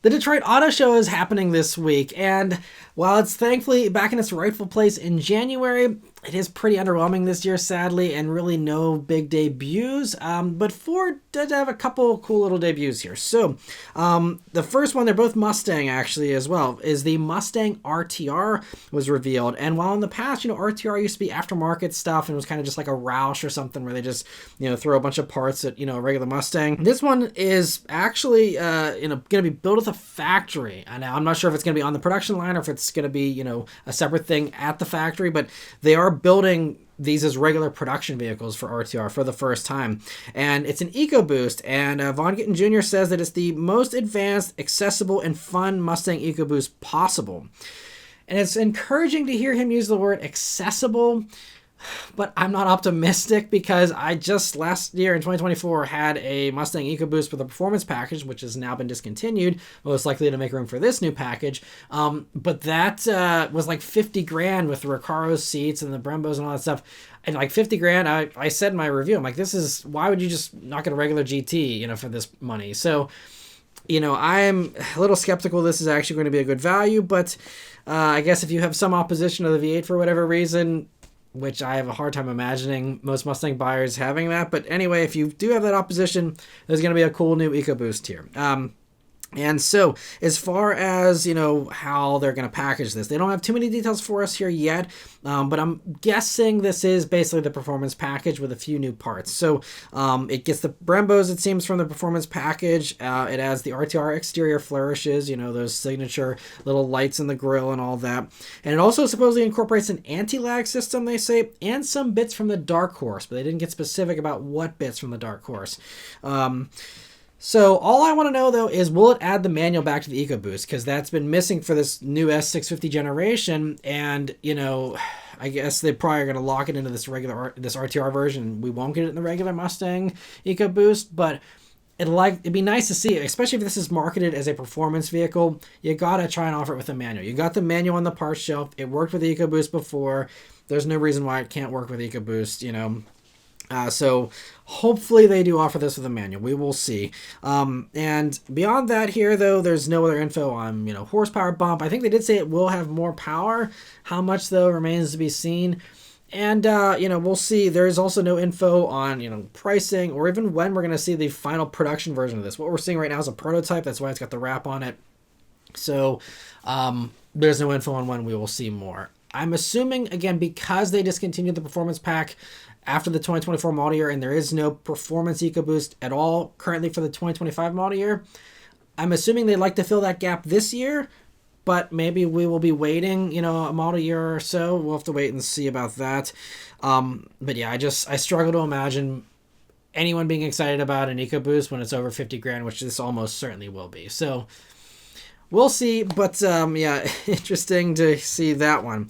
The Detroit Auto Show is happening this week, and while it's thankfully back in its rightful place in January, it is pretty underwhelming this year, sadly, and really no big debuts. But Ford did have a couple cool little debuts here. So the first one, they're both Mustang actually as well, is the Mustang RTR was revealed. And while in the past, RTR used to be aftermarket stuff and it was kind of just like a Roush or something where they just, throw a bunch of parts at, a regular Mustang. This one is actually, going to be built at the factory. And I'm not sure if it's going to be on the production line or if it's going to be, a separate thing at the factory, but they are building these as regular production vehicles for RTR for the first time. And it's an EcoBoost, and Vaugh Gittin Jr. says that it's the most advanced, accessible, and fun Mustang EcoBoost possible. And it's encouraging to hear him use the word accessible, but I'm not optimistic because I just last year in 2024 had a Mustang EcoBoost with a performance package, which has now been discontinued, most likely to make room for this new package. But that was like 50 grand with the Recaro seats and the Brembos and all that stuff. And like 50 grand, I said in my review, I'm like, why would you just not get a regular GT, for this money? So, I'm a little skeptical this is actually going to be a good value, but I guess if you have some opposition to the V8 for whatever reason, which I have a hard time imagining most Mustang buyers having that. But anyway, if you do have that opposition, there's going to be a cool new EcoBoost here. And so as far as, how they're going to package this, they don't have too many details for us here yet, but I'm guessing this is basically the performance package with a few new parts. So it gets the Brembos, it seems, from the performance package. It has the RTR exterior flourishes, those signature little lights in the grille and all that. And it also supposedly incorporates an anti-lag system, they say, and some bits from the Dark Horse, but they didn't get specific about what bits from the Dark Horse. So all I want to know, though, is will it add the manual back to the EcoBoost? Because that's been missing for this new S650 generation. And, I guess they probably are going to lock it into this RTR version. We won't get it in the regular Mustang EcoBoost, but it'd be nice to see, especially if this is marketed as a performance vehicle. You got to try and offer it with a manual. You got the manual on the parts shelf. It worked with the EcoBoost before. There's no reason why it can't work with EcoBoost, So hopefully they do offer this with a manual. We will see. And beyond that here, though, there's no other info on, horsepower bump. I think they did say it will have more power. How much, though, remains to be seen. And, we'll see. There's also no info on, pricing or even when we're going to see the final production version of this. What we're seeing right now is a prototype. That's why it's got the wrap on it. So there's no info on when we will see more. I'm assuming, again, because they discontinued the performance pack after the 2024 model year, and there is no performance EcoBoost at all currently for the 2025 model year, I'm assuming they'd like to fill that gap this year, but maybe we will be waiting, a model year or so. We'll have to wait and see about that. But yeah, I struggle to imagine anyone being excited about an EcoBoost when it's over 50 grand, which this almost certainly will be. So we'll see, but yeah, interesting to see that one.